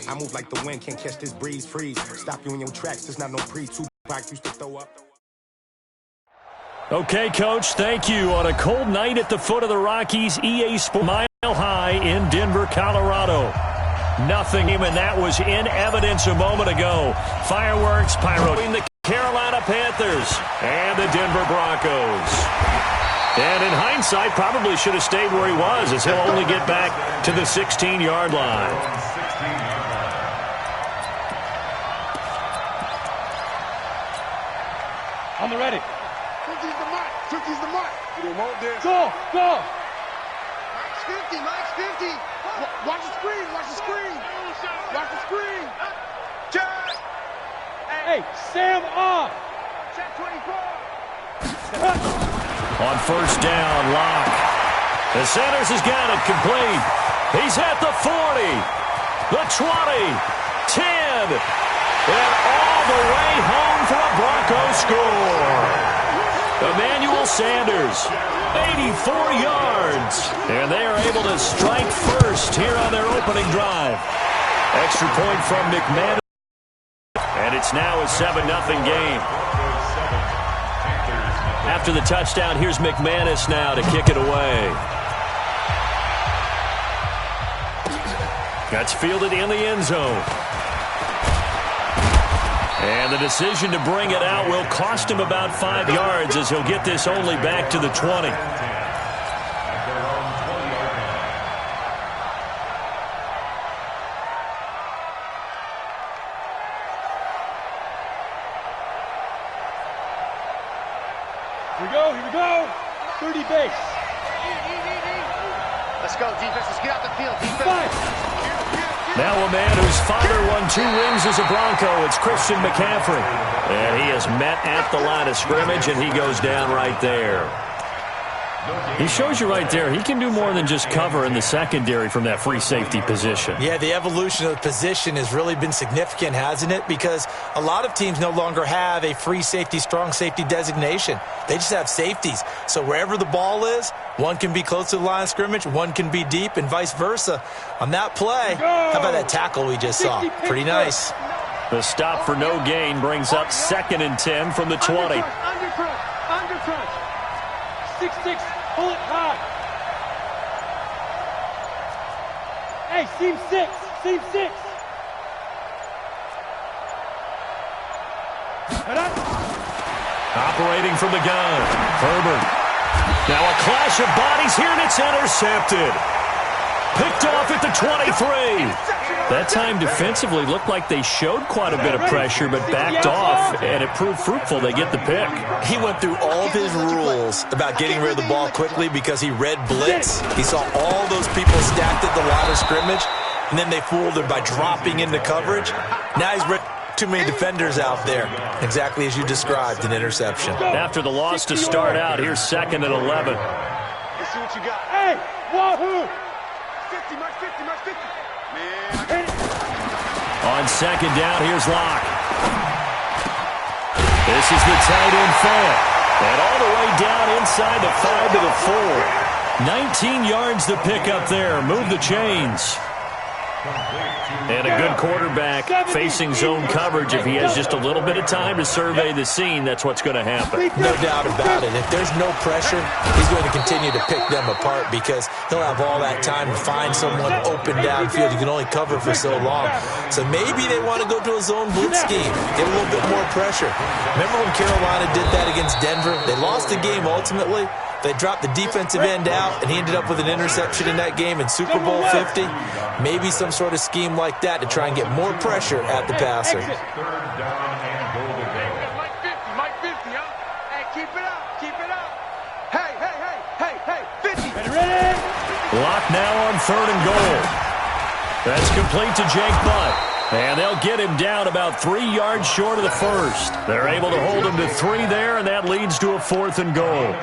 I move like the wind, can't catch this breeze, freeze. Stop you in your tracks, there's not no pre. Tupac used to throw up. Okay, Coach, thank you. On a cold night at the foot of the Rockies, EA Sports Mile High in Denver, Colorado. Nothing, and that was in evidence a moment ago. Fireworks, pyro, the Carolina Panthers and the Denver Broncos. And in hindsight, probably should have stayed where he was, as he'll only get back to the 16-yard line. On the ready. Tookie's the mark. Tookie's the mark. You won't this. Go, go. Mike's 50. Mike's 50. Watch the screen. Watch the screen. Watch the screen. Check. Hey, Sam off. Check 24. On first down, Locke. The Sanders has got it complete. He's at the 40, the 20, 10, and all the way home for a Broncos score. Emmanuel Sanders, 84 yards. And they are able to strike first here on their opening drive. Extra point from McMahon. And it's now a 7-0 game. After the touchdown, here's McManus now to kick it away. That's fielded in the end zone. And the decision to bring it out will cost him about 5 yards, as he'll get this only back to the 20. Here we go. 30 base. Let's go, defense. Let's get out the field, defense. Now a man whose father won 2 rings as a Bronco. It's Christian McCaffrey. And he is met at the line of scrimmage, and he goes down right there. He shows you right there, he can do more than just cover in the secondary from that free safety position. Yeah, the evolution of the position has really been significant, hasn't it? Because a lot of teams no longer have a free safety, strong safety designation. They just have safeties. So wherever the ball is, one can be close to the line of scrimmage, one can be deep, and vice versa. On that play, how about that tackle we just saw? Pretty nice. The stop for no gain brings up 2nd and 10 from the 20. Undercrunch. 6-6. Pull it high. Hey, seam 6. Operating from the gun, Herbert. Now a clash of bodies here, and it's intercepted. Picked off at the 23. That time defensively looked like they showed quite a bit of pressure, but backed off, and it proved fruitful. They get the pick. He went through all of his rules about getting rid of the ball quickly because he read blitz. He saw all those people stacked at the line of scrimmage, and then they fooled him by dropping into coverage. Now he's read too many defenders out there. Exactly as you described, an interception. After the loss to start out, here's 2nd and 11. Let's see what you got. Hey, wahoo! 50, Mike 50, Mike 50. On 2nd down, here's Locke. This is the tight end fake. And all the way down inside the 5 to the 4. 19 yards to pick up there. Move the chains. And a good quarterback facing zone coverage. If he has just a little bit of time to survey the scene, that's what's going to happen. No doubt about it. If there's no pressure, he's going to continue to pick them apart because he'll have all that time to find someone open downfield. You can only cover for so long. So maybe they want to go to a zone blitz scheme, get a little bit more pressure. Remember when Carolina did that against Denver? They lost the game ultimately. They dropped the defensive end out, and he ended up with an interception in that game in Super Bowl 50. Maybe some sort of scheme like that to try and get more pressure at the passer. Mike 50, Mike 50, huh? Hey, keep it up. Hey, 50. Ready? Locke now on 3rd and goal. That's complete to Jake Butt. And they'll get him down about 3 yards short of the first. They're able to hold him to 3 there, and that leads to a 4th and goal.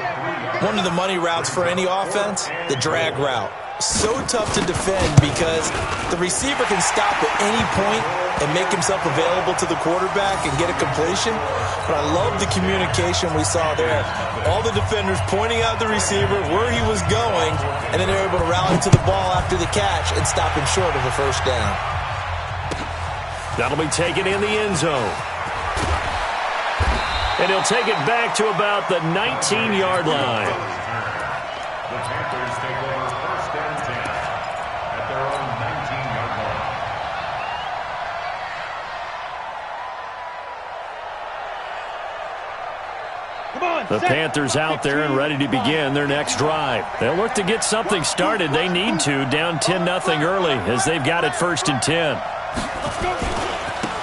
One of the money routes for any offense, the drag route. So tough to defend because the receiver can stop at any point and make himself available to the quarterback and get a completion. But I love the communication we saw there. All the defenders pointing out the receiver, where he was going, and then they're able to rally to the ball after the catch and stop him short of a first down. That'll be taken in the end zone. And he'll take it back to about the 19-yard line. The Panthers take over first and 10 at their own 19-yard line. Come on, The Panthers out there and ready to begin their next drive. They'll look to get something started. They need to, down 10-0 early as they've got it first and 10.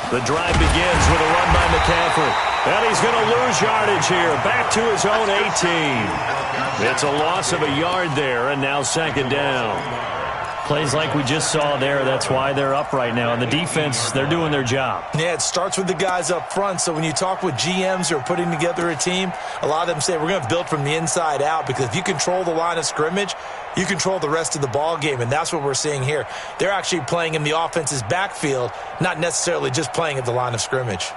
The drive begins with a run by McCaffrey. And he's going to lose yardage here, back to his own 18. It's a loss of a yard there, and now second down. Plays like we just saw there, that's why they're up right now. And the defense, they're doing their job. Yeah, it starts with the guys up front. So when you talk with GMs who are putting together a team, a lot of them say we're going to build from the inside out, because if you control the line of scrimmage, you control the rest of the ball game, and that's what we're seeing here. They're actually playing in the offense's backfield, not necessarily just playing at the line of scrimmage.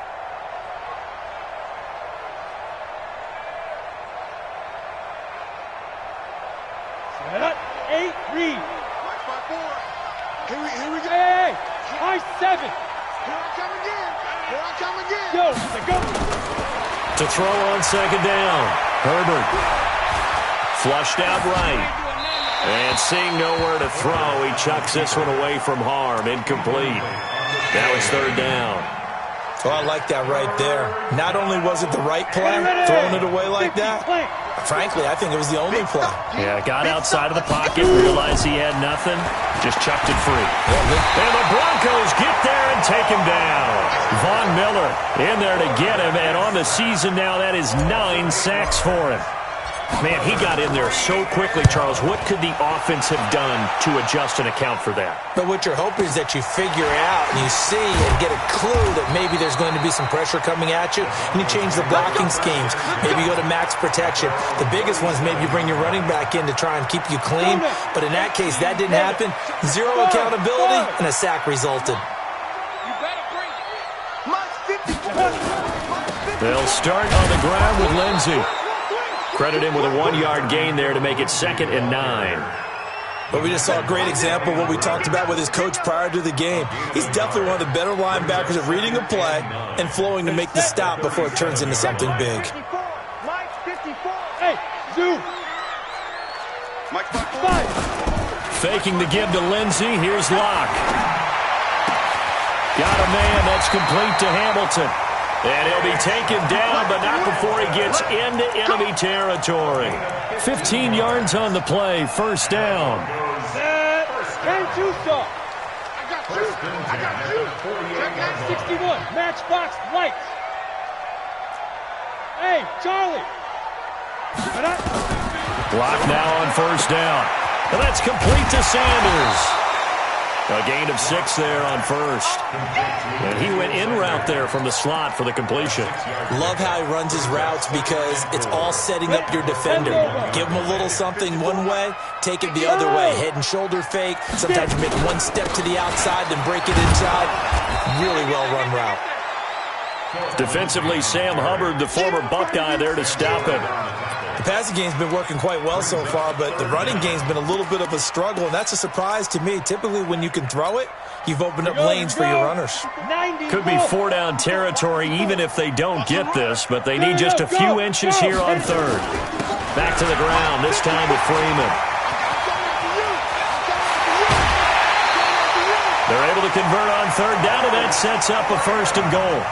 Here we go. Hey, high 7. Here I come again. Here I come again. Yo, go. To throw on second down, Herbert. Flushed out right. And seeing nowhere to throw, he chucks this one away from harm. Incomplete. Now it's third down. Oh, I like that right there. Not only was it the right play, throwing it away like that, frankly, I think it was the only play. Yeah, got outside of the pocket, realized he had nothing, just chucked it free. And the Broncos get there and take him down. Von Miller in there to get him, and on the season now, that is 9 sacks for him. Man, he got in there so quickly, Charles. What could the offense have done to adjust and account for that? But what you're hoping is that you figure out and you see and get a clue that maybe there's going to be some pressure coming at you, and you change the blocking schemes. Maybe you go to max protection. The biggest one's maybe you bring your running back in to try and keep you clean. But in that case, that didn't happen. Zero accountability, and a sack resulted. They'll start on the ground with Lindsey. Credit him with a 1-yard gain there to make it 2nd and 9. But we just saw a great example of what we talked about with his coach prior to the game. He's definitely one of the better linebackers at reading a play and flowing to make the stop before it turns into something big. Hey, zoom. Faking the give to Lindsey. Here's Locke. Got a man. That's complete to Hamilton. And he'll be taken down, but not before he gets into enemy territory. 15 yards on the play, first down. Can't you stop? I got you. Check that. 61, matchbox lights. Hey, Charlie. Block now on first down. And that's complete to Sanders. A gain of 6 there on first. And he went in route there from the slot for the completion. Love how he runs his routes because it's all setting up your defender. Give him a little something one way, take it the other way. Head and shoulder fake. Sometimes you make one step to the outside, then break it inside. Really well-run route. Defensively, Sam Hubbard, the former Buckeye, there to stop him. The passing game's been working quite well so far, but the running game's been a little bit of a struggle, and that's a surprise to me. Typically, when you can throw it, you've opened up lanes for your runners. Could be 4-down territory even if they don't get this, but they need just a few inches here on third. Back to the ground, this time with Freeman. They're able to convert on third down, and that sets up a 1st and goal.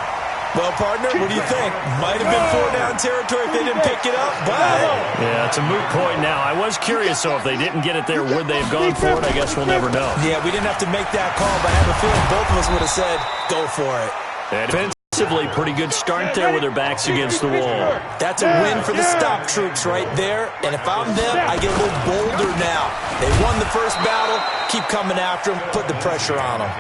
Well, partner, what do you think? Might have been 4-down territory if they didn't pick it up, but... Yeah, it's a moot point now. I was curious, so if they didn't get it there, would they have gone for it? I guess we'll never know. Yeah, we didn't have to make that call, but I have a feeling both of us would have said, go for it. And defensively, pretty good start there with their backs against the wall. That's a win for the stop troops right there, and if I'm them, I get a little bolder now. They won the first battle, keep coming after them, put the pressure on them.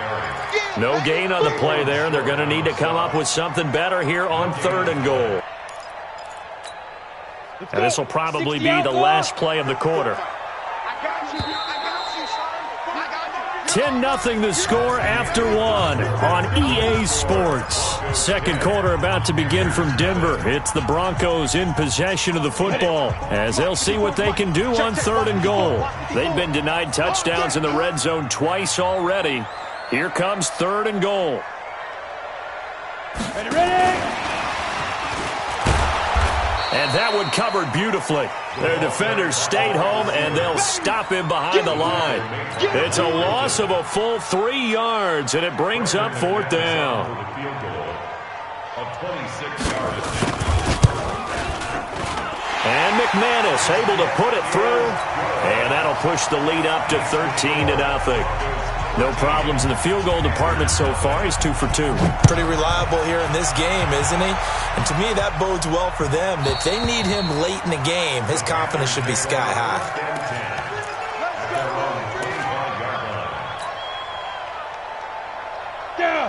No gain on the play there. They're going to need to come up with something better here on 3rd and goal. And this will probably be the last play of the quarter. 10-0 the score after 1 on EA Sports. Second quarter about to begin from Denver. It's the Broncos in possession of the football as they'll see what they can do on 3rd and goal. They've been denied touchdowns in the red zone twice already. Here comes 3rd and goal. Ready, ready! And that one covered beautifully. Their defenders stayed home, and they'll stop him behind the line. It's a loss of a full 3 yards, and it brings up 4th down. And McManus able to put it through, and that'll push the lead up to 13-0. No problems in the field goal department so far. He's 2 for 2. Pretty reliable here in this game, isn't he? And to me, that bodes well for them. If they need him late in the game, his confidence should be sky high.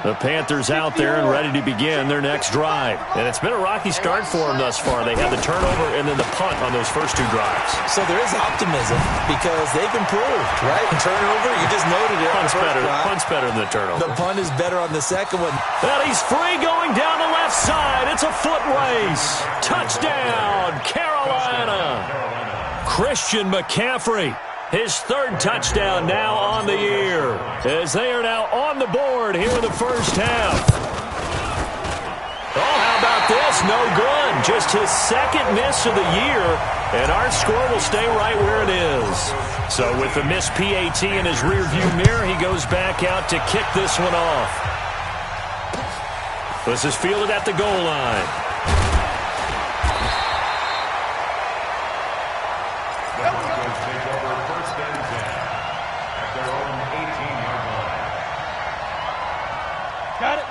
The Panthers out there and ready to begin their next drive. And it's been a rocky start for them thus far. They had the turnover and then the punt on those first 2 drives. So there is optimism because they've improved, right? Turnover, you just noted it. Punt's better than the turnover. The punt is better on the second one. And he's free going down the left side. It's a foot race. Touchdown, Carolina. Christian McCaffrey. His 3rd touchdown now on the year, as they are now on the board here in the first half. Oh, how about this? No good. Just his 2nd miss of the year, and our score will stay right where it is. So with the missed PAT in his rearview mirror, he goes back out to kick this one off. This is fielded at the goal line.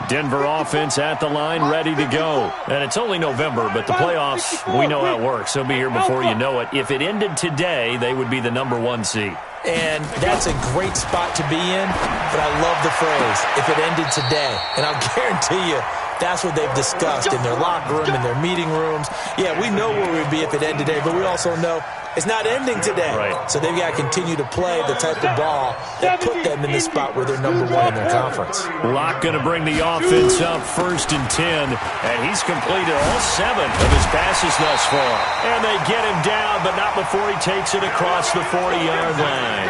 Denver offense at the line, ready to go. And it's only November, but the playoffs, we know how it works. They'll be here before you know it. If it ended today, they would be the #1 seed. And that's a great spot to be in, but I love the phrase, if it ended today. And I'll guarantee you, that's what they've discussed in their locker room, in their meeting rooms. Yeah, we know where we'd be if it ended today, but we also know it's not ending today. Right. So they've got to continue to play the type of ball that put them in the spot where they're #1 in their conference. Locke going to bring the offense up 1st and 10, and he's completed all 7 of his passes thus far. And they get him down, but not before he takes it across the 40-yard line.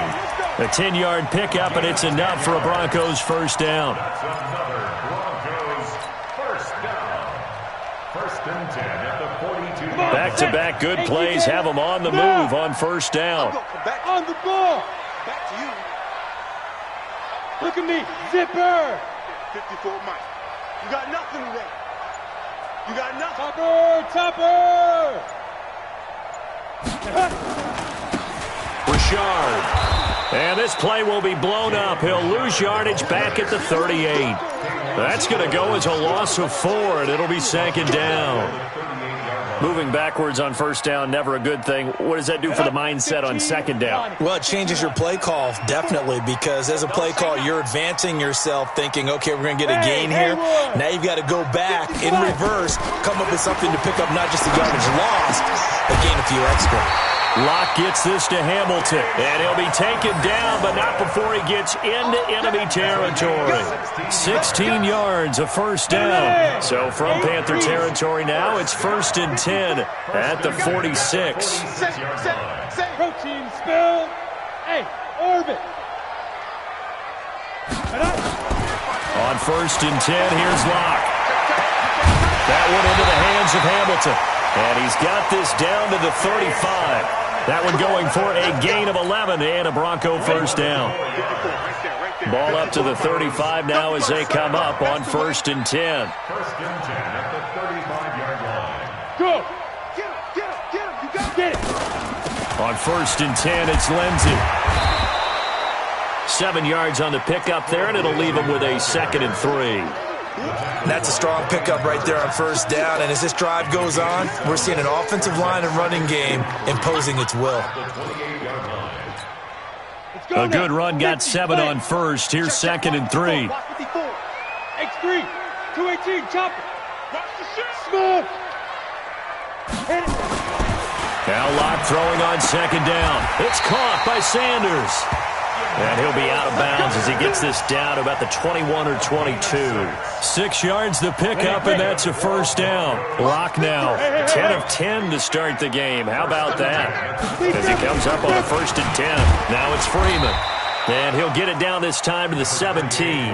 A 10-yard pickup, and it's enough for a Broncos first down. Back-to-back good plays have them on the move on first down. On the ball. Back to you. Look at me. Zipper. 54 Mike. You got nothing today. You got nothing. Topper. Richard. And this play will be blown up. He'll lose yardage back at the 38. That's going to go as a loss of 4, and it'll be 2nd down. Moving backwards on first down, never a good thing. What does that do for the mindset on 2nd down? Well, it changes your play call, definitely, because as a play call, you're advancing yourself thinking, okay, we're going to get a gain here. Now you've got to go back in reverse, come up with something to pick up not just a yardage loss, but gain a few extra. Locke gets this to Hamilton, and he'll be taken down, but not before he gets into enemy territory. 16 yards, a first down. So from Panther territory now, it's 1st and 10 at the 46. Protein spill. Hey, orbit. On 1st and 10, here's Locke. That one into the hands of Hamilton. And he's got this down to the 35. That one going for a gain of 11 and a Bronco first down. Ball up to the 35 now as they come up on 1st and 10. 1st and 10 at the 35-yard line. Go. Get him. You got it. On 1st and 10, it's Lindsey. 7 yards on the pickup there, and it'll leave him with a 2nd and 3. That's a strong pickup right there on first down. And as this drive goes on, we're seeing an offensive line and running game imposing its will. A good run got 7 on first. Here's 2nd and 3. X3, 218, chopper. Smooth. Hit it. Now Locke throwing on 2nd down. It's caught by Sanders. And he'll be out of bounds as he gets this down to about the 21 or 22. 6 yards the pickup, and that's a first down. Locke now 10 of 10 to start the game. How about that? As he comes up on a 1st and 10. Now it's Freeman. And he'll get it down this time to the 17.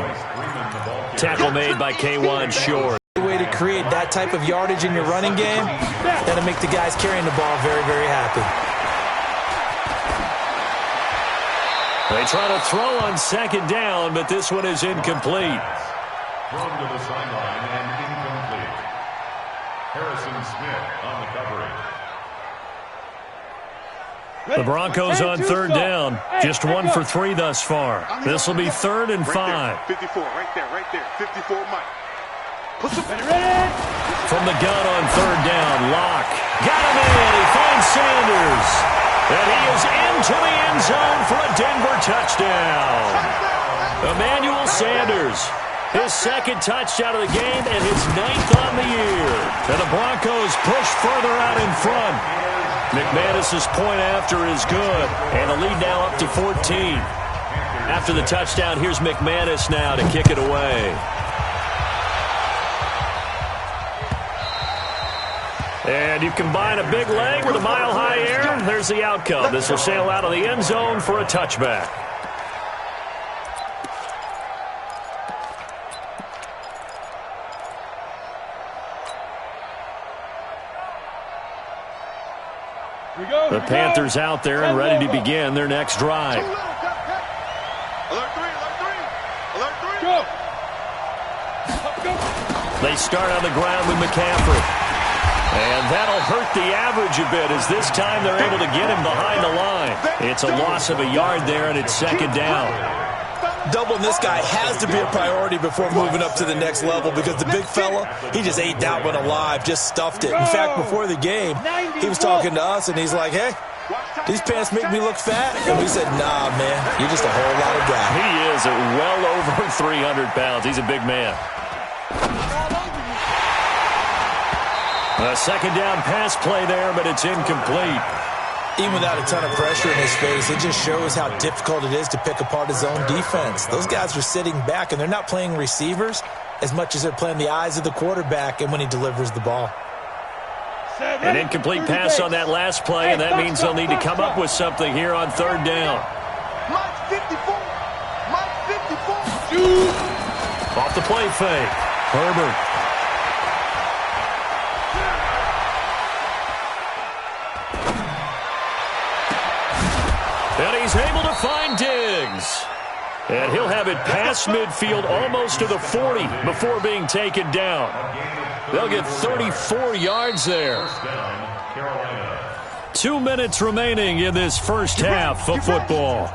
Tackle made by K1 Short. way to create that type of yardage in your running game, that'll make the guys carrying the ball very, very happy. They try to throw on second down, but this one is incomplete. Thrown to the sideline and incomplete. Harrison Smith on the coverage. The Broncos on third down. Just 1 for 3 thus far. This will be 3rd and 5. 54, right there. 54, Mike. From the gun on third down, Locke. Got him in. He finds Sanders. And he is into the end zone for a Denver touchdown. Emmanuel Sanders. His 2nd touchdown of the game and his 9th on the year. And the Broncos push further out in front. McManus's point after is good. And the lead now up to 14. After the touchdown, here's McManus now to kick it away. And you combine a big leg with a mile-high air, there's the outcome. This will sail out of the end zone for a touchback. The Panthers out there and ready to begin their next drive. Alert 3. Go. They start on the ground with McCaffrey. And that'll hurt the average a bit as this time they're able to get him behind the line. It's a loss of a yard there, and it's 2nd down. Doubling this guy has to be a priority before moving up to the next level because the big fella, he just ate that one alive, just stuffed it. In fact, before the game, he was talking to us, and he's like, hey, these pants make me look fat. And we said, nah, man, you're just a whole lot of guy. He is at well over 300 pounds. He's a big man. A 2nd down pass play there, but it's incomplete. Even without a ton of pressure in his face, it just shows how difficult it is to pick apart his own defense. Those guys are sitting back, and they're not playing receivers as much as they're playing the eyes of the quarterback and when he delivers the ball. An incomplete pass on that last play, and that means they'll need to come up with something here on 3rd down. Mike 54. Off the play fake. Herbert. And he's able to find Diggs. And he'll have it past midfield almost to the 40 before being taken down. They'll get 34 yards there. 2 minutes remaining in this first half of football.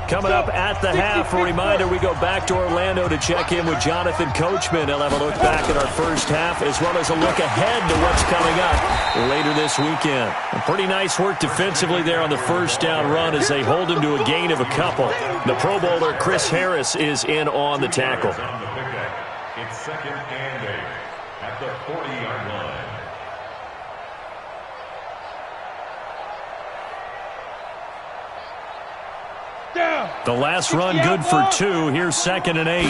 Coming up at the half, a reminder, we go back to Orlando to check in with Jonathan Coachman. He'll have a look back at our first half as well as a look ahead to what's coming up later this weekend. A pretty nice work defensively there on the first down run as they hold him to a gain of a couple. The Pro Bowler Chris Harris is in on the tackle. It's 2nd and 8 at the 40-yard line. The last run good for 2. Here's 2nd and 8.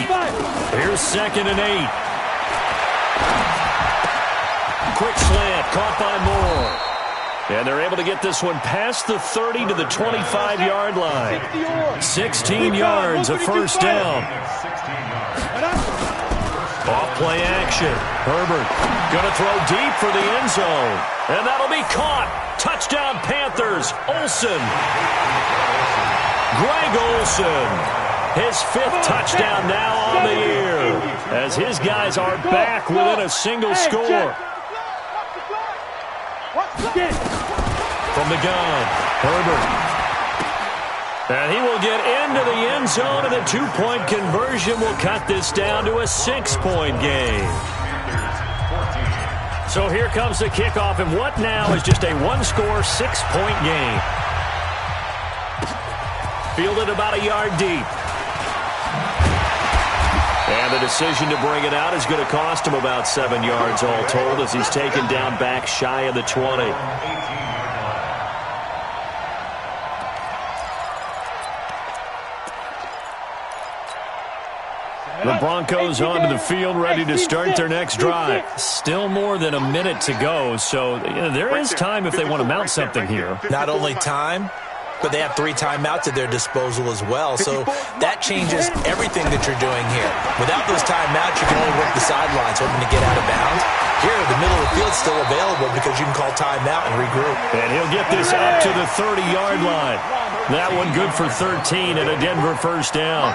Here's 2nd and 8. Quick slant caught by Moore. And they're able to get this one past the 30 to the 25-yard line. 16 yards, a first down. Off play action. Herbert going to throw deep for the end zone. And that'll be caught. Touchdown Panthers. Olsen. Greg Olsen, his 5th touchdown now on the year, as his guys are back within a single score. From the gun, Herbert. And he will get into the end zone, and the 2-point conversion will cut this down to a 6-point game. So here comes the kickoff, and what now is just a 1-score, 6-point game. Fielded about a yard deep. And the decision to bring it out is going to cost him about 7 yards all told as he's taken down back shy of the 20. The Broncos onto the field ready to start their next drive. Still more than a minute to go, so there is time if they want to mount something here. Not only time, but they have 3 timeouts at their disposal as well. So that changes everything that you're doing here. Without those timeouts, you can only work the sidelines, hoping to get out of bounds. Here, the middle of the field's still available because you can call timeout and regroup. And he'll get this up to the 30-yard line. That one good for 13 and a Denver first down.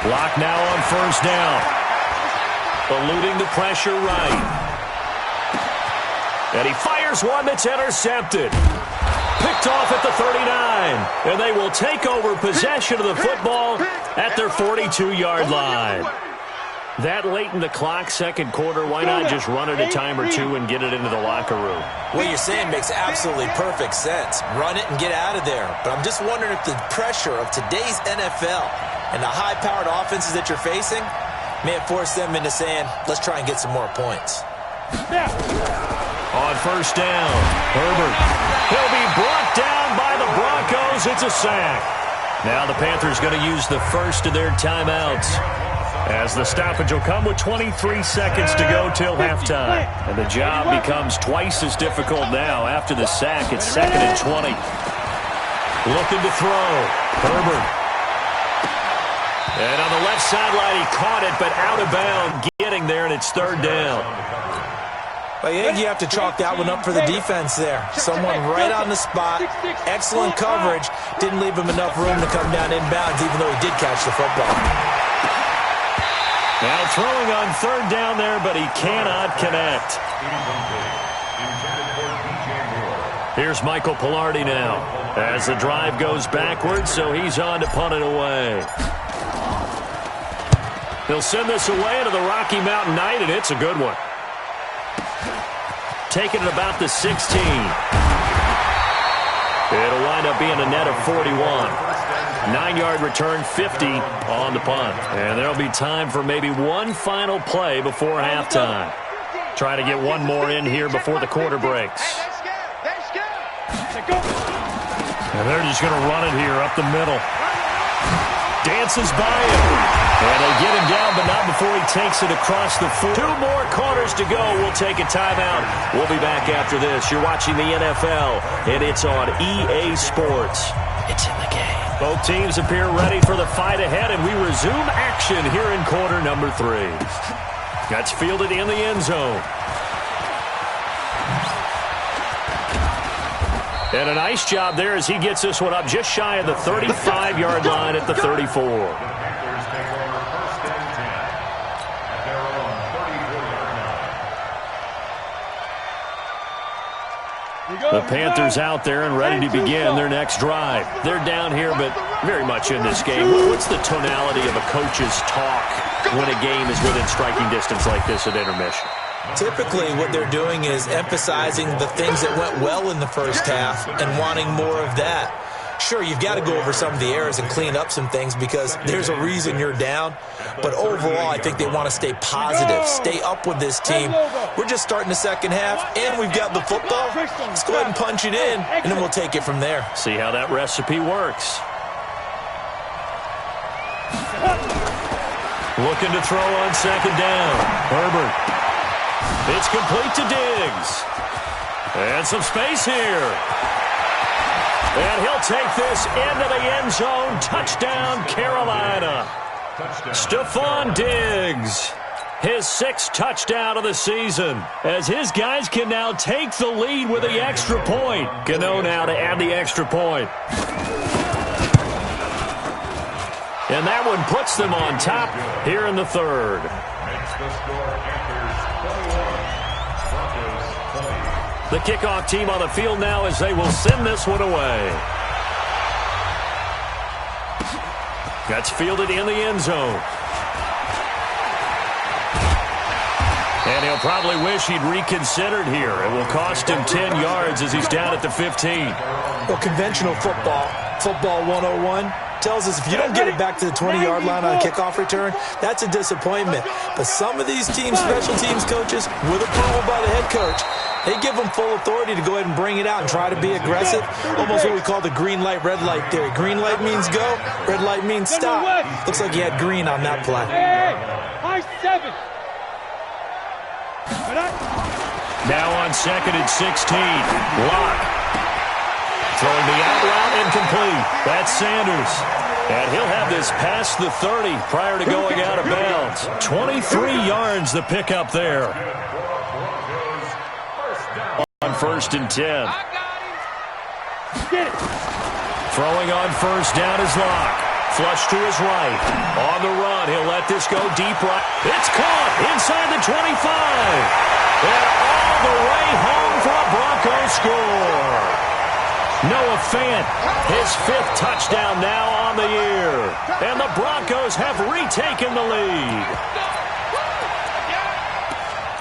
Block now on first down. Eluding the pressure right. And he fires one that's intercepted. Picked off at the 39. And they will take over possession of the football at their 42-yard line. That late in the clock, second quarter, why not just run it a time or two and get it into the locker room? What you're saying makes absolutely perfect sense. Run it and get out of there. But I'm just wondering if the pressure of today's NFL and the high-powered offenses that you're facing may have forced them into saying, let's try and get some more points. On first down, Herbert. He'll be brought down by the Broncos. It's a sack. Now the Panthers going to use the first of their timeouts, as the stoppage will come with 23 seconds to go till halftime. And the job becomes twice as difficult now. After the sack, it's 2nd and 20. Looking to throw. Herbert. And on the left sideline, he caught it, but out of bounds, getting there, and it's 3rd down. Well, I think you have to chalk that one up for the defense there. Someone right on the spot. Excellent coverage. Didn't leave him enough room to come down inbounds, even though he did catch the football. Now throwing on 3rd down there, but he cannot connect. Here's Michael Pilardi now, as the drive goes backwards, so he's on to punt it away. He'll send this away into the Rocky Mountain Night, and it's a good one. Taking it about the 16. It'll wind up being a net of 41. 9-yard return, 50 on the punt. And there'll be time for maybe one final play before halftime. Try to get one more in here before the quarter breaks. And they're just going to run it here up the middle. Dances by him. And they get him down, but not before he takes it across the 4. 2 more quarters to go. We'll take a timeout. We'll be back after this. You're watching the NFL, and it's on EA Sports. It's in the game. Both teams appear ready for the fight ahead, and we resume action here in quarter number 3. That's fielded in the end zone. And a nice job there as he gets this one up just shy of the 35-yard line at the 34. The Panthers out there and ready to begin their next drive. They're down here, but very much in this game. What's the tonality of a coach's talk when a game is within striking distance like this at intermission? Typically, what they're doing is emphasizing the things that went well in the first half and wanting more of that. Sure, you've got to go over some of the errors and clean up some things because there's a reason you're down. But overall, I think they want to stay positive, stay up with this team. We're just starting the second half, and we've got the football. Let's go ahead and punch it in, and then we'll take it from there. See how that recipe works. Looking to throw on second down. Herbert. It's complete to Diggs. And some space here. And he'll take this into the end zone. Touchdown, Carolina. Stephon Diggs, his 6th touchdown of the season, as his guys can now take the lead with the extra point. Gano now to add the extra point. And that one puts them on top here in the 3rd. Makes the score Panthers 21, Broncos 20. The kickoff team on the field now as they will send this one away. That's fielded in the end zone. And he'll probably wish he'd reconsidered here. It will cost him 10 yards as he's down at the 15. Well, conventional football 101, tells us if you don't get it back to the 20-yard line on a kickoff return, that's a disappointment. But some of these teams, special teams coaches, with approval by the head coach, they give them full authority to go ahead and bring it out and try to be aggressive. Almost what we call the green light, red light theory. Green light means go, red light means stop. Looks like he had green on that play. Now on 2nd and 16. Lock. Throwing the out route incomplete. That's Sanders. And he'll have this past the 30 prior to going out of bounds. 23 yards the pickup there. On 1st and 10. Throwing on 1st down is Lock. Flush to his right. On the run, he'll let this go deep right. It's caught inside the 25. And all the way home for a Broncos score. Noah Fant, his 5th touchdown now on the year. And the Broncos have retaken the lead.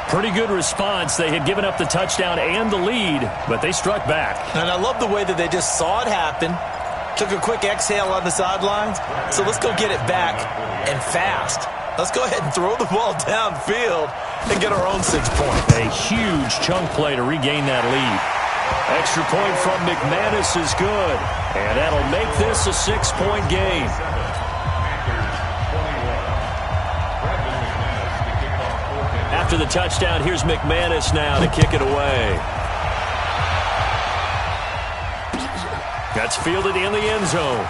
Pretty good response. They had given up the touchdown and the lead, but they struck back. And I love the way that they just saw it happen. Took a quick exhale on the sidelines. So let's go get it back and fast. Let's go ahead and throw the ball downfield and get our own 6 points. A huge chunk play to regain that lead. Extra point from McManus is good. And that'll make this a 6-point game. After the touchdown, here's McManus now to kick it away. That's fielded in the end zone.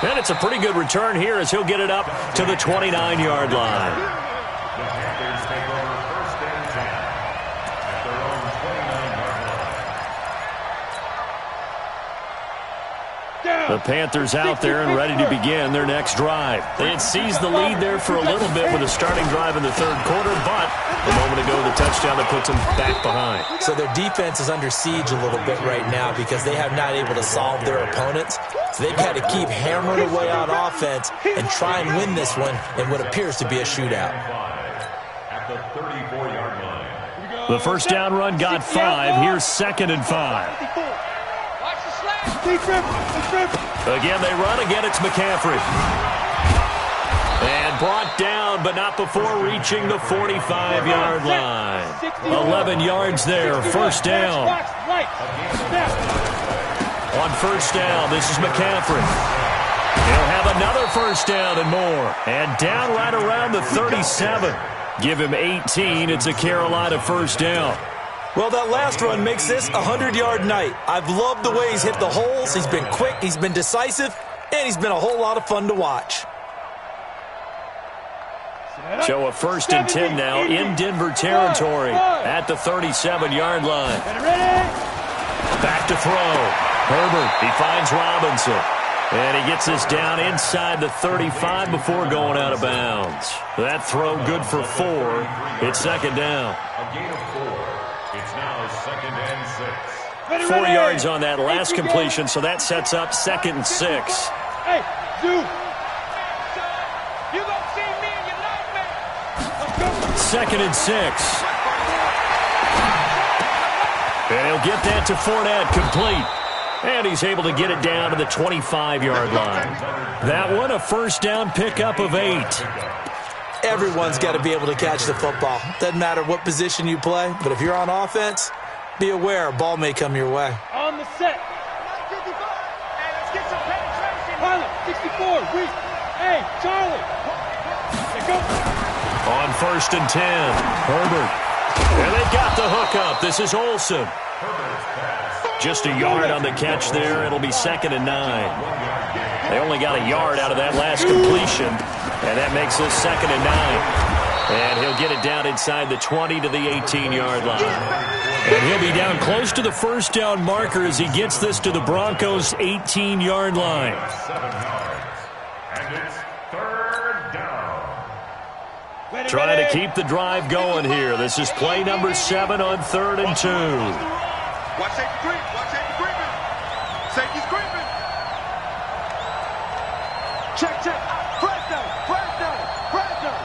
And it's a pretty good return here as he'll get it up to the 29-yard line. The Panthers out there and ready to begin their next drive. They had seized the lead there for a little bit with a starting drive in the 3rd quarter, but a moment ago the touchdown that puts them back behind. So their defense is under siege a little bit right now because they have not able to solve their opponents. So they've got to keep hammering away on offense and try and win this one in what appears to be a shootout. At the 34-yard line. The first down run got 5. Here's 2nd and 5. Again, they run. Again, it's McCaffrey. And brought down, but not before reaching the 45-yard line. 11 yards there. First down. On first down, this is McCaffrey. He'll have another first down and more. And down right around the 37. Give him 18. It's a Carolina first down. Well, that last run makes this a 100-yard night. I've loved the way he's hit the holes. He's been quick, he's been decisive, and he's been a whole lot of fun to watch. So a 1st and 10 now in Denver territory at the 37-yard line. Back to throw. Herbert, he finds Robinson. And he gets this down inside the 35 before going out of bounds. That throw good for 4. It's 2nd down. A gain of 4. It's now 2nd and 6. 4 yards on that last completion, so that sets up 2nd and 6. Hey, dude. You gonna see me in your nightmare. 2nd and 6. And he'll get that to Fournette, complete. And he's able to get it down to the 25-yard line. That one, a first down pickup of 8. Everyone's got to be able to catch the football. Doesn't matter what position you play, but if you're on offense, be aware a ball may come your way. On the set. Hey, let's get some penetration. Pilot, 64, weak. Hey, Charlie. Here go. On 1st and 10, Herbert. And they've got the hook up. This is Olsen. Just a yard on the catch there. It'll be 2nd and 9. They only got a yard out of that last completion, and that makes this 2nd and 9. And he'll get it down inside the 20 to the 18-yard line. And he'll be down close to the first down marker as he gets this to the Broncos' 18-yard line. 7 yards. And it's 3rd down. Trying to keep the drive going here. This is play number 7 on 3rd and 2. Watch safety creep. Watch safety creeping. Safety's creeping. Check, check. Press down. Press down. Press down.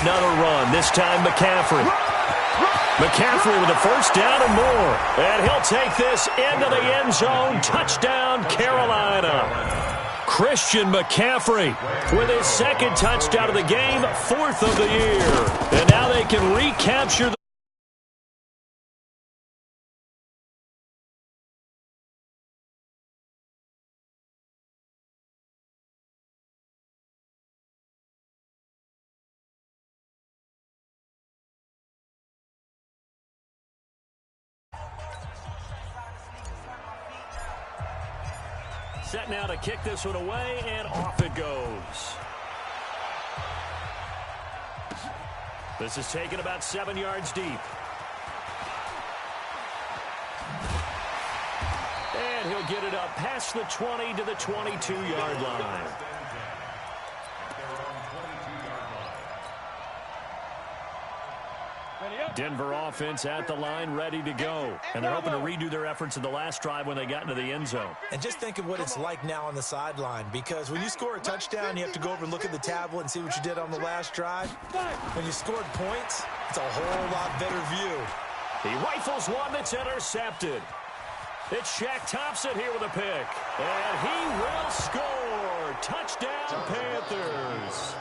Another run. This time McCaffrey. McCaffrey with a first down and more. And he'll take this into the end zone. Touchdown, Carolina. Christian McCaffrey with his 2nd touchdown of the game, 4th of the year. And now they can recapture the Set now to kick this one away, and off it goes. This is taken about 7 yards deep. And he'll get it up past the 20 to the 22-yard line. Denver offense at the line, ready to go. And they're hoping to redo their efforts in the last drive when they got into the end zone. And just think of what it's like now on the sideline, because when you score a touchdown, you have to go over and look at the tablet and see what you did on the last drive. When you scored points, it's a whole lot better view. He rifles one that's intercepted. It's Shaq Thompson here with a pick. And he will score. Touchdown, Panthers.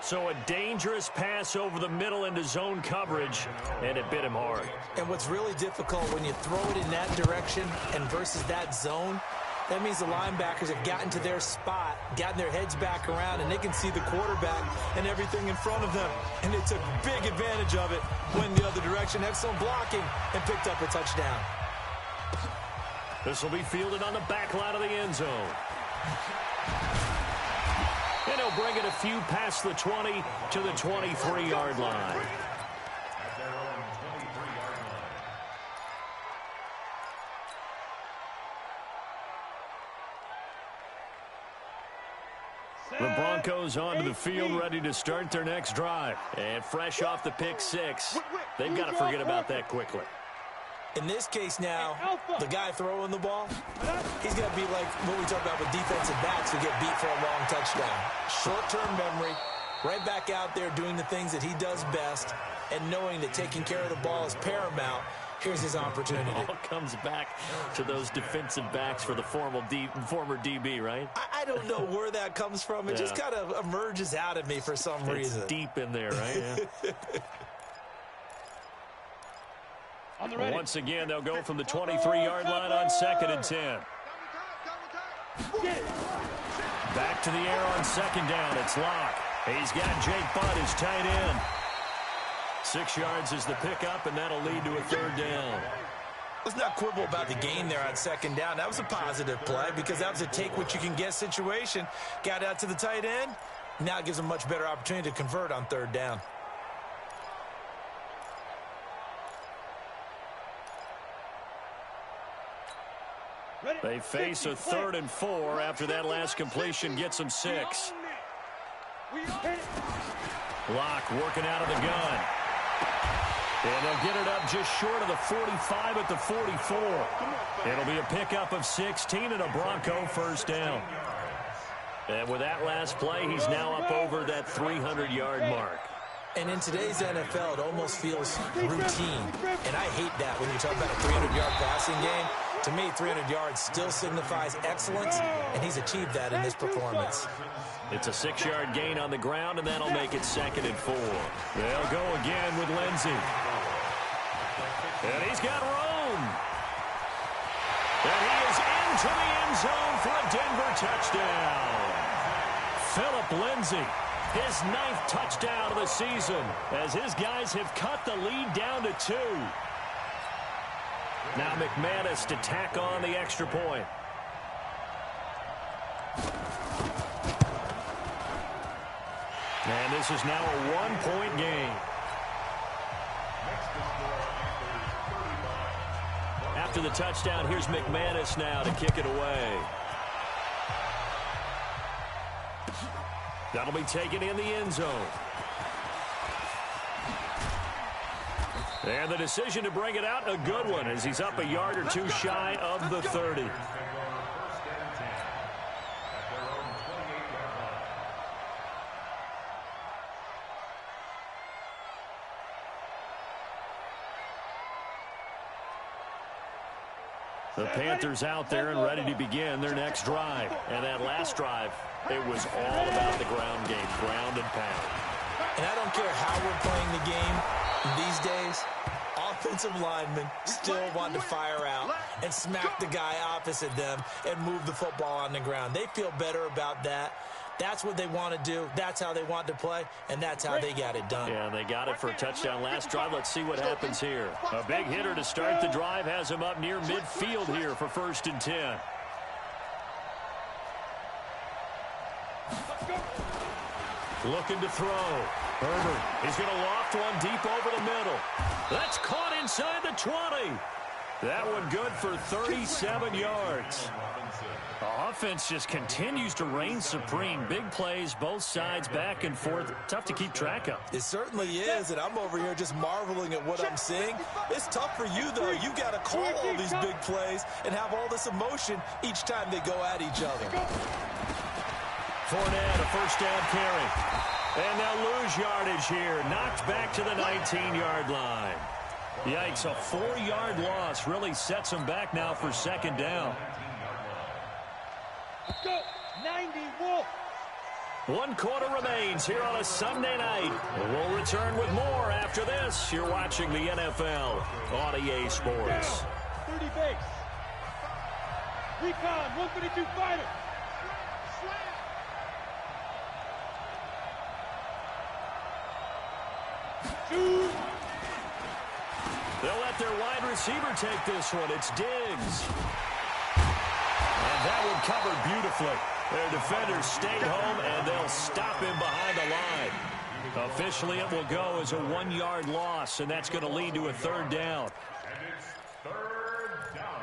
So a dangerous pass over the middle into zone coverage, and it bit him hard. And what's really difficult when you throw it in that direction and versus that zone, that means the linebackers have gotten to their spot, gotten their heads back around, and they can see the quarterback and everything in front of them. And they took big advantage of it, went the other direction, excellent blocking, and picked up a touchdown. This will be fielded on the back line of the end zone. And he'll bring it a few past the 20 to the 23-yard line. The Broncos onto the field, ready to start their next drive. And fresh off the pick six, they've got to forget about that quickly. In this case now, the guy throwing the ball, he's going to be like what we talk about with defensive backs who get beat for a long touchdown. Short-term memory, right back out there doing the things that he does best, and knowing that taking care of the ball is paramount. Here's his opportunity. It all comes back to those defensive backs for the former DB, right? I don't know where that comes from. It just kind of emerges out of me for some reason. It's deep in there, right? Yeah. Once again, they'll go from the 23-yard line on 2nd and 10. Back to the air on 2nd down. It's Locke. He's got Jake Butt, his tight end. 6 yards is the pickup, and that'll lead to a 3rd down. Let's not quibble about the gain there on 2nd down. That was a positive play because that was a take-what-you-can-get situation. Got out to the tight end. Now it gives them a much better opportunity to convert on 3rd down. They face a 3rd and 4 after that last completion gets them 6. Locke working out of the gun. And they'll get it up just short of the 45 at the 44. It'll be a pickup of 16 and a Bronco 1st down. And with that last play, he's now up over that 300-yard mark. And in today's NFL, it almost feels routine. And I hate that when you talk about a 300-yard passing game. To me, 300 yards still signifies excellence, and he's achieved that in this performance. It's a 6-yard gain on the ground, and that'll make it 2nd and 4. They'll go again with Lindsey. And he's got room. And he is into the end zone for a Denver touchdown. Phillip Lindsey, his 9th touchdown of the season, as his guys have cut the lead down to 2. Now McManus to tack on the extra point. And this is now a 1-point game. After the touchdown, here's McManus now to kick it away. That'll be taken in the end zone. And the decision to bring it out, a good one, as he's up a yard or 2 shy of the 30. The Panthers out there and ready to begin their next drive. And that last drive, it was all about the ground game, ground and pound. And I don't care how we're playing the game these days, offensive linemen still want to fire out and smack the guy opposite them and move the football on the ground. They feel better about that That's what they want to do. That's how they want to play, and that's how they got it done. Yeah, they got it for a touchdown last drive. Let's see what happens here. A big hitter to start the drive has him up near midfield here for 1st and 10. Looking to throw. Herbert is going to loft one deep over the middle. That's caught inside the 20. That one good for 37 yards. The offense just continues to reign supreme. Big plays, both sides, back and forth. Tough to keep track of. It certainly is, and I'm over here just marveling at what I'm seeing. It's tough for you, though. You've got to call all these big plays and have all this emotion each time they go at each other. Fournette, a 1st down carry. And they'll lose yardage here. Knocked back to the 19-yard line. Yikes, a 4-yard loss really sets them back now for 2nd down. Let's go. 90 Wolf. 1 quarter remains here on a Sunday night. We'll return with more after this. You're watching the NFL on EA Sports. 30 base. Recon, 132 fighter. Shoot. They'll let their wide receiver take this one. It's Diggs. And that one covered beautifully. Their defenders stayed home, and they'll stop him behind the line. Officially, it will go as a 1-yard loss, and that's going to lead to a 3rd down. And it's 3rd down.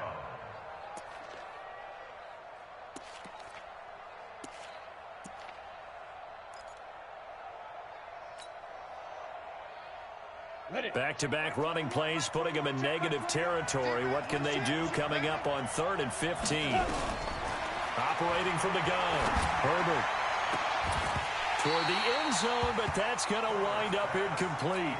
Back-to-back running plays, putting them in negative territory. What can they do coming up on 3rd and 15? Operating from the gun. Herbert toward the end zone, but that's going to wind up incomplete.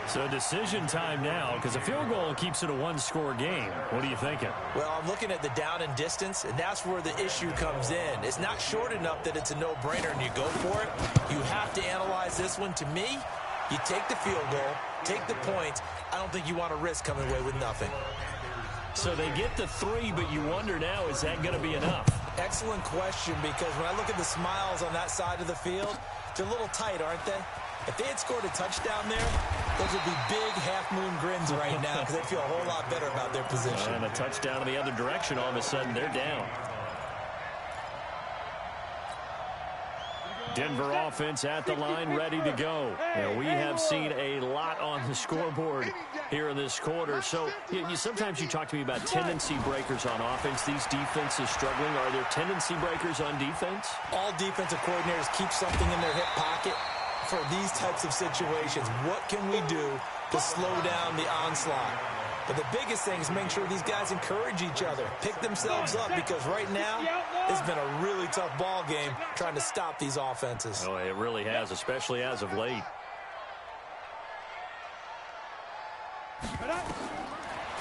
So decision time now, because a field goal keeps it a 1-score game. What are you thinking? Well, I'm looking at the down and distance, and that's where the issue comes in. It's not short enough that it's a no-brainer and you go for it. You have to analyze this one. To me, you take the field goal, take the points. I don't think you want to risk coming away with nothing. So they get the 3, but you wonder now, is that going to be enough? Excellent question, because when I look at the smiles on that side of the field, they're a little tight, aren't they? If they had scored a touchdown there, those would be big half-moon grins right now because they feel a whole lot better about their position. And a touchdown in the other direction, all of a sudden they're down. Denver offense at the line, ready to go. We have seen a lot on the scoreboard here in this quarter. So sometimes you talk to me about tendency breakers on offense. These defenses struggling. Are there tendency breakers on defense? All defensive coordinators keep something in their hip pocket for these types of situations. What can we do to slow down the onslaught? But the biggest thing is make sure these guys encourage each other, pick themselves up, because right now it's been a really tough ball game trying to stop these offenses. Oh, it really has, especially as of late.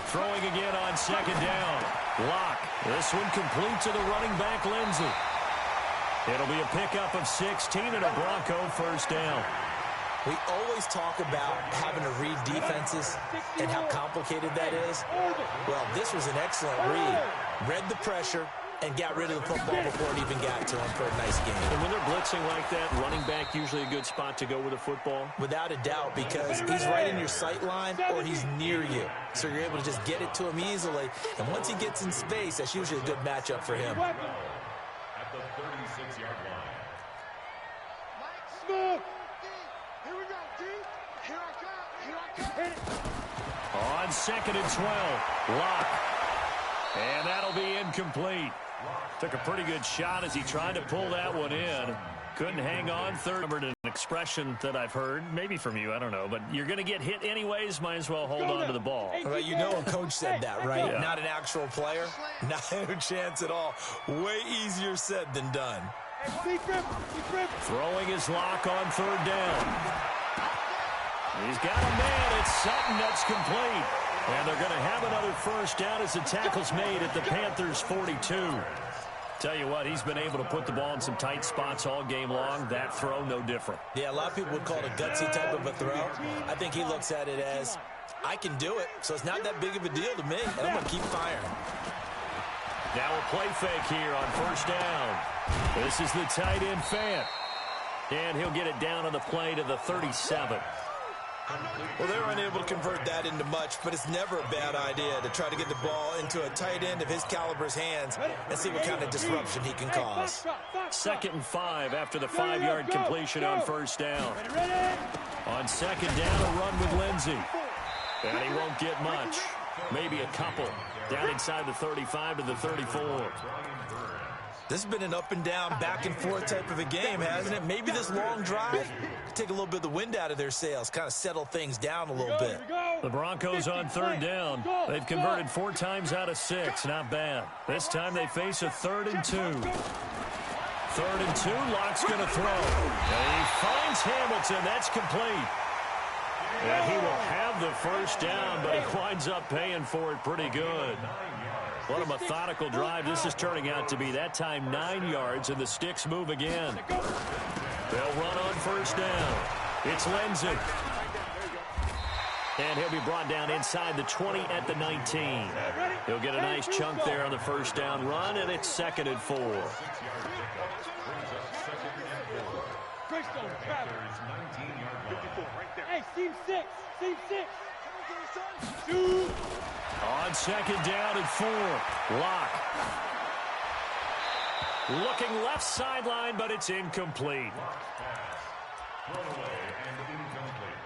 Throwing again on 2nd down. Lock. This one complete to the running back, Lindsey. It'll be a pickup of 16 and a Bronco 1st down. We always talk about having to read defenses and how complicated that is. Well, this was an excellent read. Read the pressure and got rid of the football before it even got to him for a nice game. And when they're blitzing like that, running back usually a good spot to go with a football? Without a doubt, because he's right in your sight line or he's near you. So you're able to just get it to him easily. And once he gets in space, that's usually a good matchup for him. At the 36-yard line. Smoke. Here we go, D. Here I come. Hit it. On 2nd and 12. Lock. And that'll be incomplete. Took a pretty good shot as he tried to pull that one in. Couldn't hang on. An expression that I've heard, maybe from you, I don't know, but you're going to get hit anyways, might as well hold on to the ball. Well, you know a coach said that, right? Yeah. Not an actual player. Not a chance at all. Way easier said than done. Throwing his Lock on 3rd down. He's got a man. It's Sutton. That's complete. And they're going to have another 1st down as the tackle's made at the Panthers' 42. Tell you what, he's been able to put the ball in some tight spots all game long. That throw, no different. Yeah, a lot of people would call it a gutsy type of a throw. I think he looks at it as, I can do it, so it's not that big of a deal to me, and I'm going to keep firing. Now a play fake here on first down. This is the tight end Fant. And he'll get it down on the play to the 37. Well, they were unable to convert that into much, but it's never a bad idea to try to get the ball into a tight end of his caliber's hands and see what kind of disruption he can cause. 2nd and 5 after the 5-yard completion on first down. On 2nd down, a run with Lindsey. And he won't get much. Maybe a couple. Down inside the 35 to the 34. This has been an up-and-down, back-and-forth type of a game, hasn't it? Maybe this long drive could take a little bit of the wind out of their sails, kind of settle things down a little bit. The Broncos on 3rd down. They've converted 4 times out of 6. Not bad. This time they face a 3rd and 2. 3rd and 2. Locke's going to throw. And he finds Hamilton. That's complete. And he will have the first down, but he winds up paying for it pretty good. What a methodical drive this is turning out to be. That time 9 yards, and the sticks move again. They'll run on first down. It's Lindsey. And he'll be brought down inside the 20 at the 19. He'll get a nice chunk there on the first down run, and it's 2nd and 4. Hey, seam 6. Seam 6. On 2nd down and 4. Locke. Looking left sideline, but it's incomplete. Thrown away and incomplete.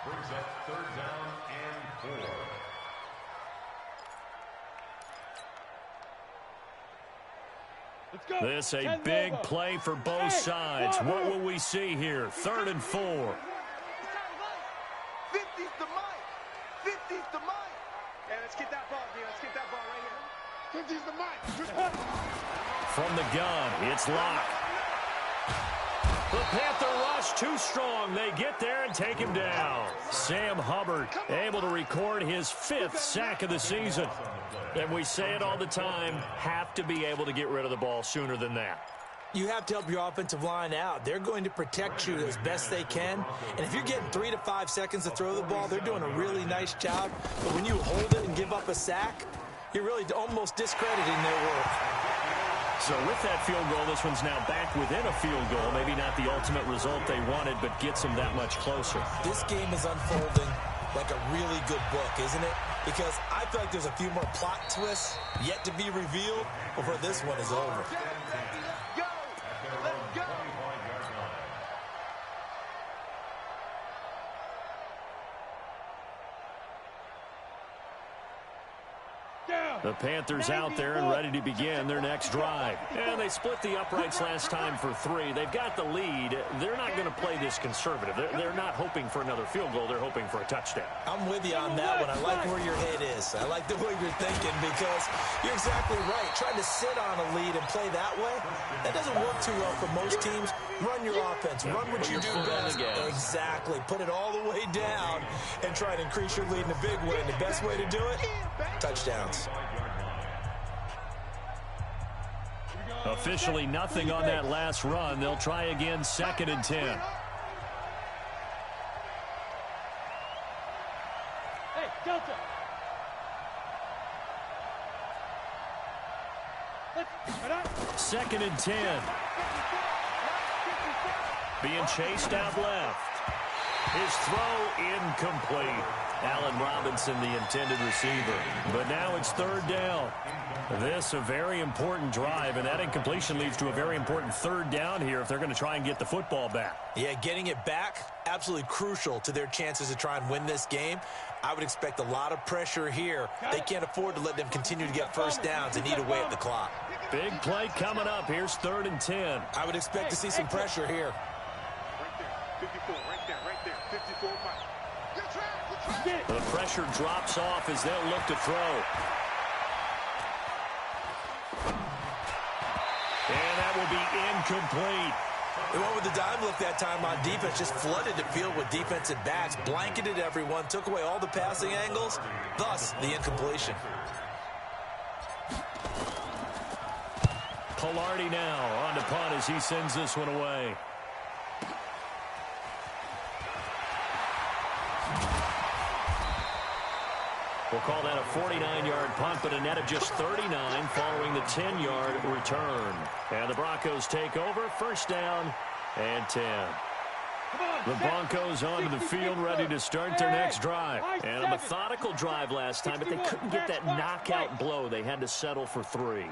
Brings up 3rd down and 4. Let's go. This a big play for both sides. What will we see here? 3rd and 4. 50's the mic. 50's the mic. Hey, let's get that ball, dude. Let's get that ball right here. 50's the mic. From the gun, it's Locke. The Panther rush too strong. They get there and take him down. Sam Hubbard able to record his 5th sack of the season. And we say it all the time, have to be able to get rid of the ball sooner than that. You have to help your offensive line out. They're going to protect you as best they can. And if you're getting 3 to 5 seconds to throw the ball, they're doing a really nice job. But when you hold it and give up a sack, you're really almost discrediting their work. So with that field goal, this one's now back within a field goal. Maybe not the ultimate result they wanted, but gets them that much closer. This game is unfolding like a really good book, isn't it? Because I feel like there's a few more plot twists yet to be revealed before this one is over. Go. Let's go. The Panthers out there and ready to begin their next drive. And they split the uprights last time for 3. They've got the lead. They're not going to play this conservative. They're not hoping for another field goal. They're hoping for a touchdown. I'm with you on that one. I like where your head is. I like the way you're thinking because you're exactly right. Trying to sit on a lead and play that way, that doesn't work too well for most teams. Run your offense. Run what you do best. Exactly. Put it all the way down and try to increase your lead in a big way. And the best way to do it, touchdowns. Officially nothing on that last run. They'll try again 2nd and 10. Hey, Delta. 2nd and 10. Being chased out left. His throw incomplete. Allen Robinson, the intended receiver. But now it's 3rd down. This a very important drive, and that incompletion leads to a very important 3rd down here if they're going to try and get the football back. Yeah, getting it back, absolutely crucial to their chances to try and win this game. I would expect a lot of pressure here. They can't afford to let them continue to get first downs and eat away at the clock. Big play coming up. Here's 3rd and 10. I would expect to see some pressure here. Right there. 54, right there. 54 miles. The pressure drops off as they'll look to throw. And that will be incomplete. They went with the dime look that time on defense, just flooded the field with defensive backs, blanketed everyone, took away all the passing angles, thus the incompletion. Pilardi now on to punt as he sends this one away. We'll call that a 49-yard punt, but a net of just 39 following the 10-yard return. And the Broncos take over, first down and 10. The Broncos onto the field, ready to start their next drive. And a methodical drive last time, but they couldn't get that knockout blow. They had to settle for 3.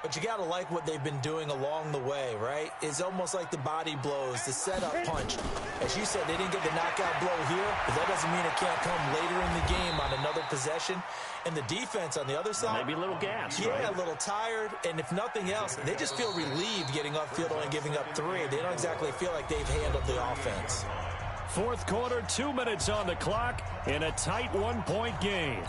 But you got to like what they've been doing along the way, right? It's almost like the body blows, the setup punch. As you said, they didn't get the knockout blow here, but that doesn't mean it can't come later in the game on another possession. And the defense on the other side, maybe a little gas, yeah, right? A little tired. And if nothing else, they just feel relieved getting off field, only giving up 3. They don't exactly feel like they've handled the offense. Fourth quarter, 2 minutes on the clock in a tight 1-point game.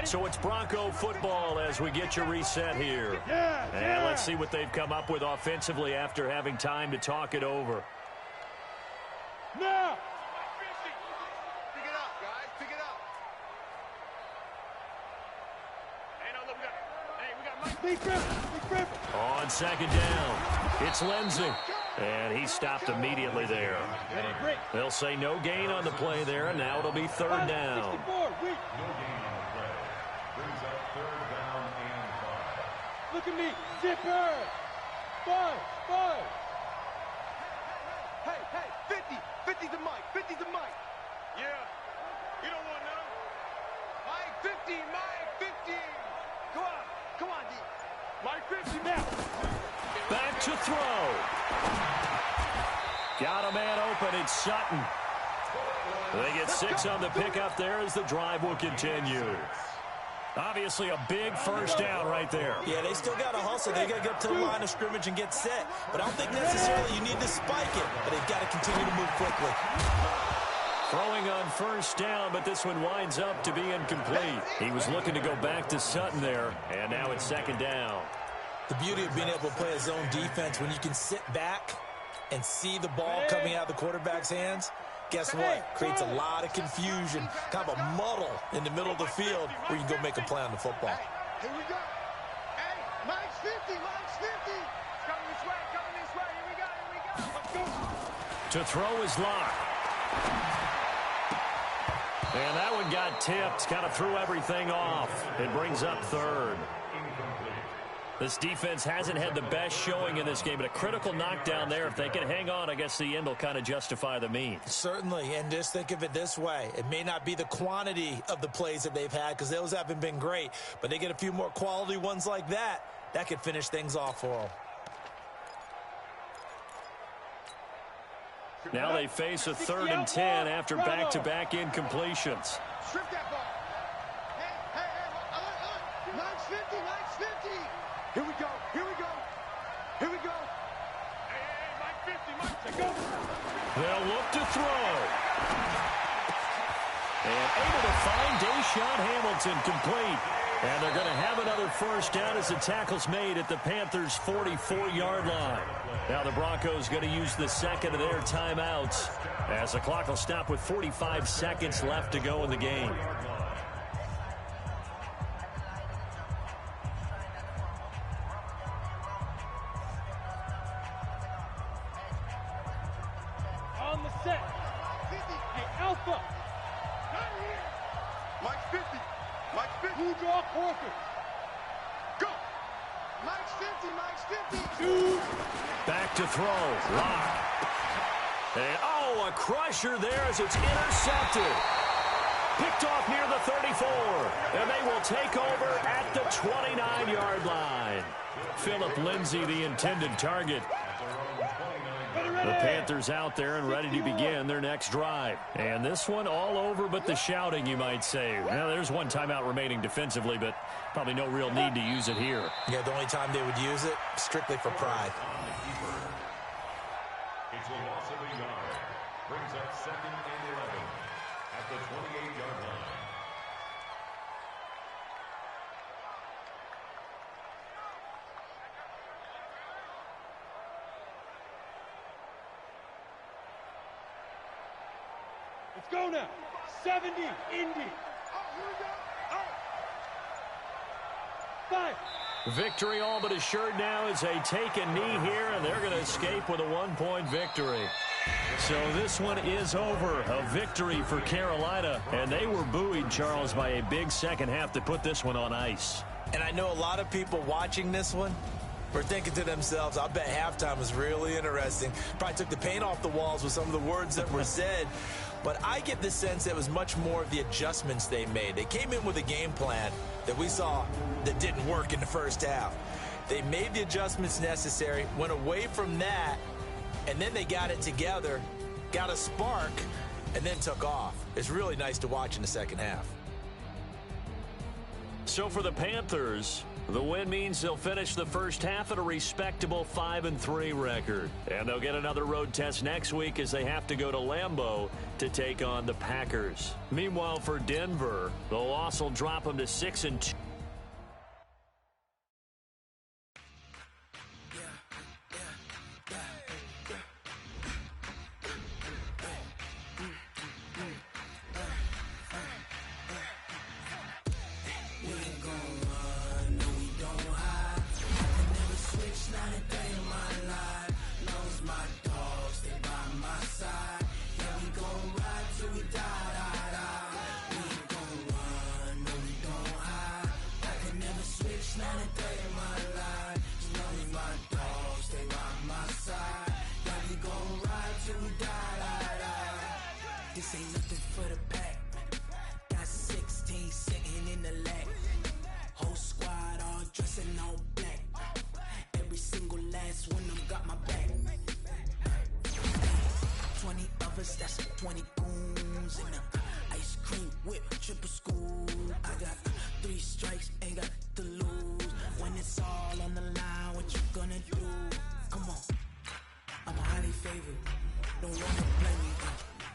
So it's Bronco football as we get your reset here. And let's see what they've come up with offensively after having time to talk it over. Now! Pick it up, guys. Pick it up. Hey, no, look, we got Mike. Big Griffin. On second down, it's Lindsey. And he stopped immediately there. They'll say no gain on the play there, and now it'll be third down. Brings up third down and 5. Look at me. Zipper. 5. Hey, 50. 50 to Mike. 50 to Mike. Yeah. You don't want none. Mike, 50. Mike, 50. Come on, D. Mike 50 now. Back to throw. Got a man open. It's Sutton. They get 6 on the pickup there as the drive will continue. Obviously a big first down right there. Yeah, they still got to hustle. They got to get to the line of scrimmage and get set. But I don't think necessarily you need to spike it. But they've got to continue to move quickly. Throwing on first down, but this one winds up to be incomplete. He was looking to go back to Sutton there, and now it's second down. The beauty of being able to play a zone defense when you can sit back and see the ball coming out of the quarterback's hands. Guess what? Creates a lot of confusion, kind of a muddle in the middle of the field where you can go make a play on the football. Hey, here we go. Hey, Mike's 50. Mike's 50. it's coming this way. Here we go. Let's go. To throw is Locke. And that one got tipped, kind of threw everything off. It brings up third. This defense hasn't had the best showing in this game, but a critical knockdown there. If they can hang on, I guess the end will kind of justify the means. Certainly, and just think of it this way. It may not be the quantity of the plays that they've had because those haven't been great, but they get a few more quality ones like that. That could finish things off for them. Now they face a 3rd and 10 after back-to-back incompletions. Strip that ball. Hey, Mike's 50. Mike's 50. Here we go. Hey, Mike 50. Mike, go. They'll look to throw. And able to find Deshaun Hamilton complete. And they're going to have another first down as the tackle's made at the Panthers' 44-yard line. Now the Broncos going to use the second of their timeouts as the clock will stop with 45 seconds left to go in the game. On the set. 50. Hey, Alpha. Not here. Mike's 50. Mike's 50. Who draw Corker? Go. Mike's 50. Mike's 50. 2. Back to throw. Lock. And, a crusher there as it's intercepted. Picked off near the 34. And they will take over at the 29-yard line. Philip Lindsay, the intended target. The Panthers out there and ready to begin their next drive. And this one all over but the shouting, you might say. Now, there's one timeout remaining defensively, but probably no real need to use it here. Yeah, the only time they would use it, strictly for pride. It's a loss of a yard. Brings up 2nd and 11 at the 28-yard line. Let's go now. 70. Indy. 5. Victory all but assured now as they take a knee here, and they're going to escape with a 1-point victory. So this one is over. A victory for Carolina, and they were buoyed, Charles, by a big second half to put this one on ice. And I know a lot of people watching this one were thinking to themselves, I bet halftime was really interesting. Probably took the paint off the walls with some of the words that were said. But I get the sense it was much more of the adjustments they made. They came in with a game plan that we saw that didn't work in the first half. They made the adjustments necessary, went away from that, and then they got it together, got a spark, and then took off. It's really nice to watch in the second half. So for the Panthers, the win means they'll finish the first half at a respectable 5-3 record. And they'll get another road test next week as they have to go to Lambeau to take on the Packers. Meanwhile, for Denver, the loss will drop them to 6-2. This ain't nothing for the pack. Got 16 sitting in the lap. Whole squad all dressing all black. Every single last one of them got my back. 20 of us, that's 20 goons in a ice cream whip, triple school. I got 3 strikes, ain't got to lose. When it's all on the line, what you gonna do? Come on, I'm highly favored. Don't wanna play me.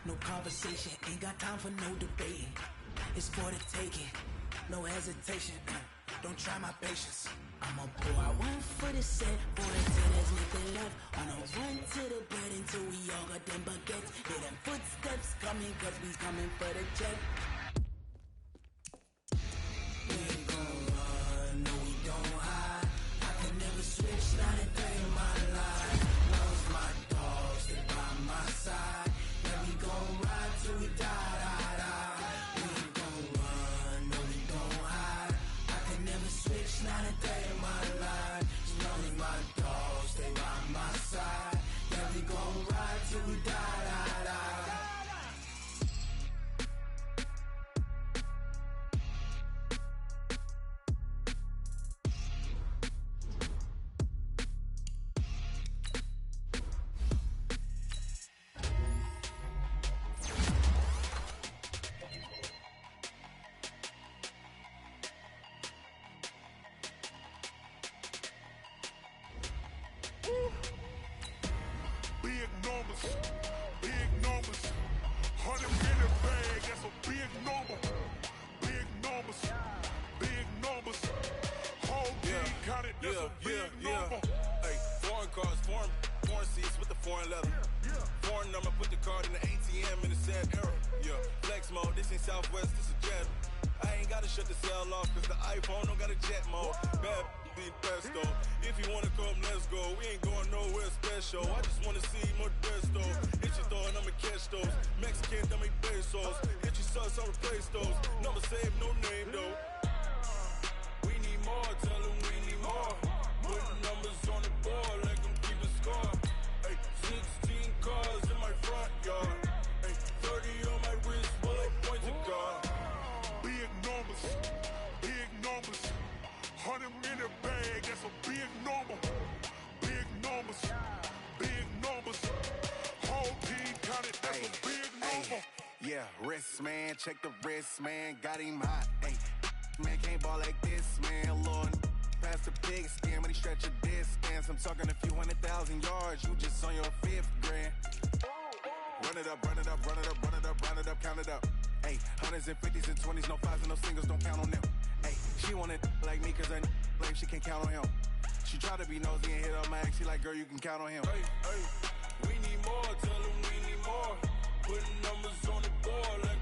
No conversation, ain't got time for no debating. It's for the taking, no hesitation. Don't try my patience. I'ma pour out one for the set, for the tennis, make the left. On a run to the bed until we all got them baguettes. Hear them footsteps coming, cause we coming for the check. We ain't gon' run, no we don't hide. I can never switch, not a day in my life. Love's my dogs, they by my side. Gon' ride till we die. We ain't gon' run, no we don't hide. I can never switch, not a day in my life. As long as my dogs stay by my side. Yeah, we gon' ride till we die. Big numbers, 100 in the bag, that's a big number. Big numbers, whole team counted, that's a big number. Hey, foreign cars, foreign seats with the foreign leather. Foreign number, put the card in the ATM in the sad era. Yeah, flex mode, this ain't Southwest, this a jet. I ain't gotta shut the cell off, cause the iPhone don't got a jet mode. Bad be pesto. If you wanna come, let's go. We ain't going nowhere special. I just wanna see more pesto. Hit your thought, I'ma catch those. Mexican, dummy pesos. Hit your sus, I'll replace those. Number saved, no name though. We need more, tell them we need more. Putting numbers on the board, like them keep a score. Hey, 16 cars in my front yard. Hey, 30 on my wrist, while I point to God. Big numbers, 100 in the bag, that's a big number. Big numbers, whole team counted, that's a big number. Yeah, wrist man, check the wrist man, got him hot. Ay, man can't ball like this, man. Lord, past the pig skin, but he stretch a distance. I'm talking a few 100,000 yards, you just on your 5th grand. Run it up, count it up. Ay, hundreds and 50s and 20s, no 5s and no singles, don't count on them. Ay, she want it like me, cause her like she can't count on him. She try to be nosy and hit up my ex, she like, girl, you can count on him. Hey, we need more, tell them we need more. Putting numbers on the board like